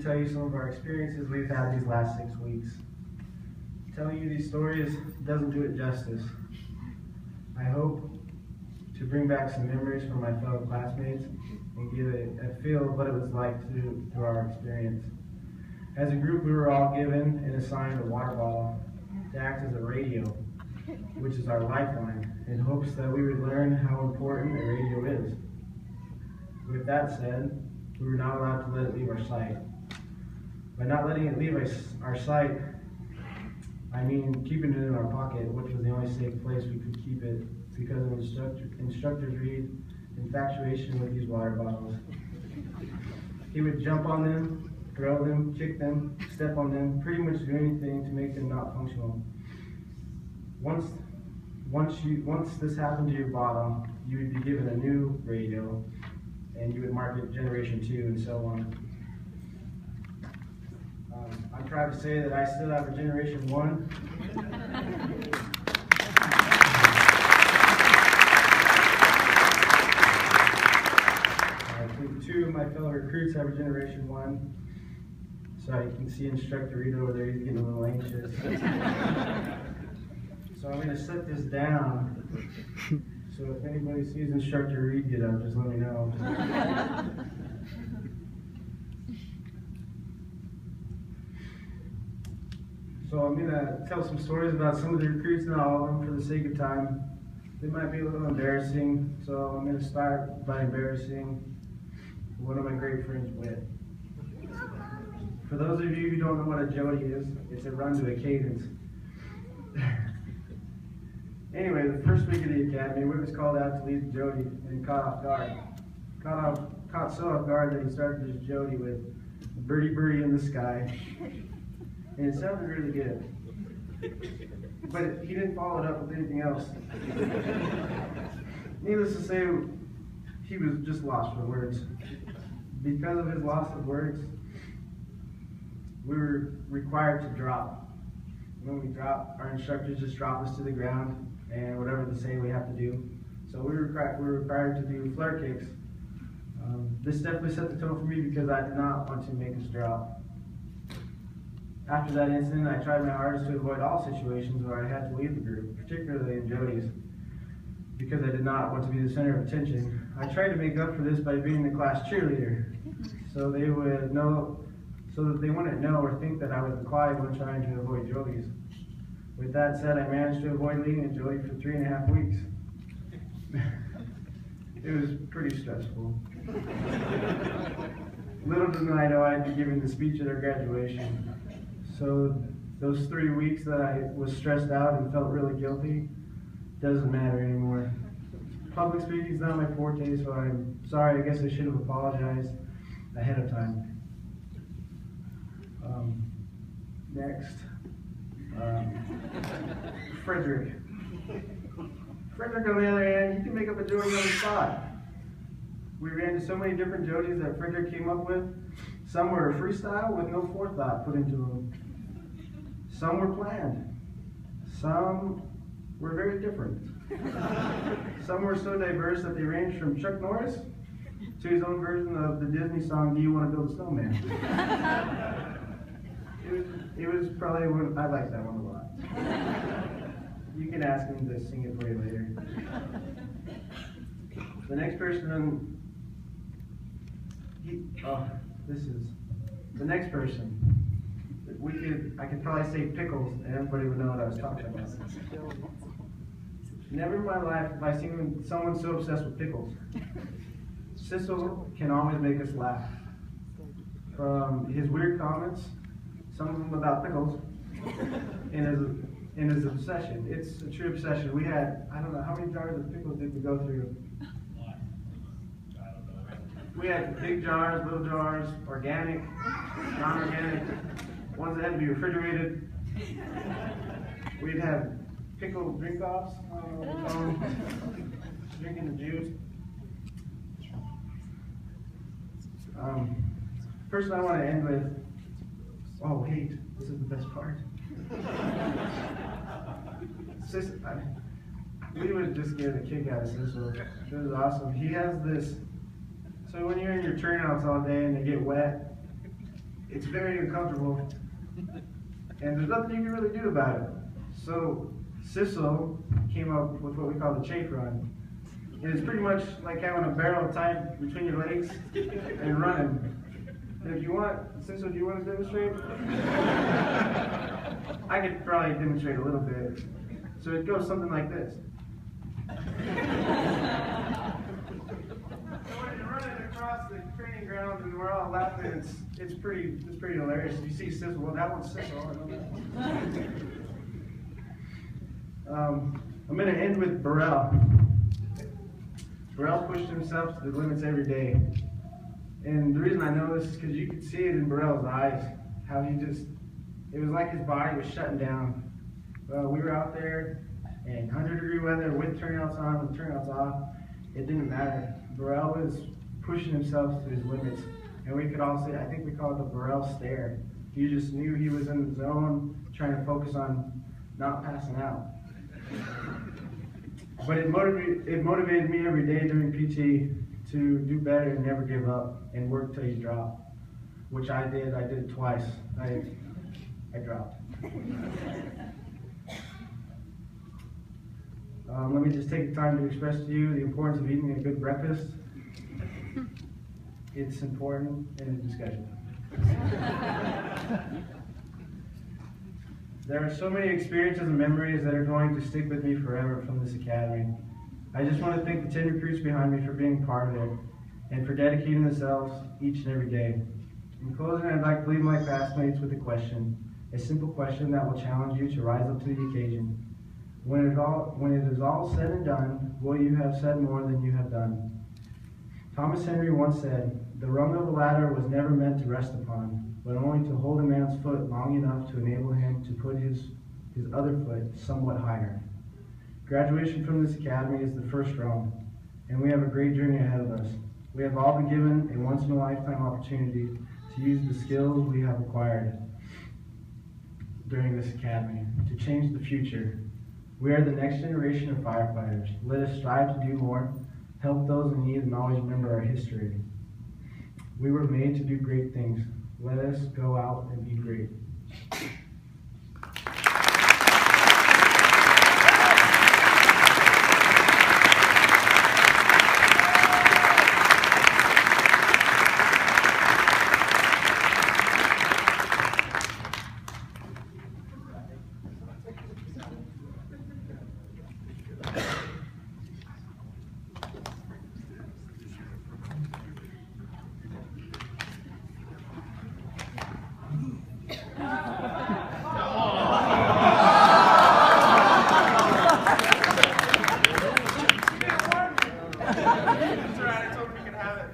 tell you some of our experiences we've had these last 6 weeks. Telling you these stories doesn't do it justice. I hope to bring back some memories from my fellow classmates and give a feel of what it was like through our experience. As a group, we were all given and assigned a water bottle to act as a radio, which is our lifeline, in hopes that we would learn how important a radio is. With that said, we were not allowed to let it leave our sight. By not letting it leave our sight, I mean keeping it in our pocket, which was the only safe place we could keep it, because of instructors read infatuation with these water bottles. He would jump on them, throw them, kick them, step on them, pretty much do anything to make them not functional. Once this happened to your bottle, you would be given a new radio, and you would mark it Generation 2 and so on. I'm proud to say that I still have a Generation 1. I think 2 of my fellow recruits have a Generation 1. So you can see Instructor Reed over there, he's getting a little anxious. So I'm going to set this down. So if anybody sees Instructor Reed get up, just let me know. So I'm going to tell some stories about some of the recruits, not all of them, for the sake of time. They might be a little embarrassing, so I'm going to start by embarrassing one of my great friends, Whit. For those of you who don't know what a jody is, it's a run to a cadence. Anyway, the first week of the academy, Whit was called out to lead the jody and caught off guard. Caught so off guard that he started his jody with "Birdie Birdie in the Sky." And it sounded really good. But he didn't follow it up with anything else. Needless to say, he was just lost for words. Because of his loss of words, we were required to drop. When we drop, our instructors just drop us to the ground, and whatever they say we have to do. So we were required to do flare kicks. This definitely set the tone for me because I did not want to make us drop. After that incident, I tried my hardest to avoid all situations where I had to leave the group, particularly in jodies, because I did not want to be the center of attention. I tried to make up for this by being the class cheerleader, so they would know, so that they wouldn't know or think that I was the quiet one trying to avoid jodies. With that said, I managed to avoid leading a jody for 3.5 weeks. It was pretty stressful. Little did I know I'd be giving the speech at our graduation. So those 3 weeks that I was stressed out and felt really guilty doesn't matter anymore. Public speaking is not my forte, so I'm sorry. I guess I should have apologized ahead of time. Next, Frederick. Frederick, on the other hand, he can make up a jody on the spot. We ran so many different jodies that Frederick came up with. Some were freestyle with no forethought put into them. Some were planned. Some were very different. Some were so diverse that they ranged from Chuck Norris to his own version of the Disney song, "Do You Want to Build a Snowman?" It was probably one, I liked that one a lot. You can ask him to sing it for you later. The next person, the next person. I could probably say Pickles, and everybody would know what I was talking about. Never in my life have I seen someone so obsessed with pickles. Sissel can always make us laugh. From his weird comments, some of them about pickles, and his obsession. It's a true obsession. We had, I don't know, how many jars of pickles did we go through? We had big jars, little jars, organic, non-organic, ones that had to be refrigerated. We'd have pickled drink-offs, drinking the juice. First I want to end with, oh wait, this is the best part. We would just get a kick out of Sissel. It was awesome. He has this, so when you're in your turnouts all day and they get wet, It's very uncomfortable, and there's nothing you can really do about it. So Sissel came up with what we call the chafe run. And it's pretty much like having a barrel tied between your legs and running. And if you want, Sissel, do you want to demonstrate? I could probably demonstrate a little bit. So it goes something like this. When you're running across the training ground and we're all laughing, it's pretty hilarious. You see Sissel, well, that one's Sissel. I know that. I'm going to end with Burrell. Burrell pushed himself to the limits every day. And the reason I know this is because you could see it in Burrell's eyes, how it was like his body was shutting down. We were out there in 100-degree weather with turnouts on, with turnouts off. It didn't matter. Burrell was pushing himself to his limits. And we could all say, I think we call it the Burrell stare. You just knew he was in the zone, trying to focus on not passing out. But it motivated me every day during PT to do better and never give up and work till you drop, which I did. I did it twice. I dropped. Let me just take the time to express to you the importance of eating a good breakfast. It's important in a discussion. There are so many experiences and memories that are going to stick with me forever from this academy. I just want to thank the 10 recruits behind me for being part of it and for dedicating themselves each and every day. In closing, I'd like to leave my classmates with a question, a simple question that will challenge you to rise up to the occasion. When it is all said and done, will you have said more than you have done? Thomas Henry once said, "The rung of a ladder was never meant to rest upon, but only to hold a man's foot long enough to enable him to put his other foot somewhat higher." Graduation from this academy is the first rung, and we have a great journey ahead of us. We have all been given a once-in-a-lifetime opportunity to use the skills we have acquired during this academy to change the future. We are the next generation of firefighters. Let us strive to do more, help those in need, and always remember our history. We were made to do great things. Let us go out and be great. That's right, I told him he could have it.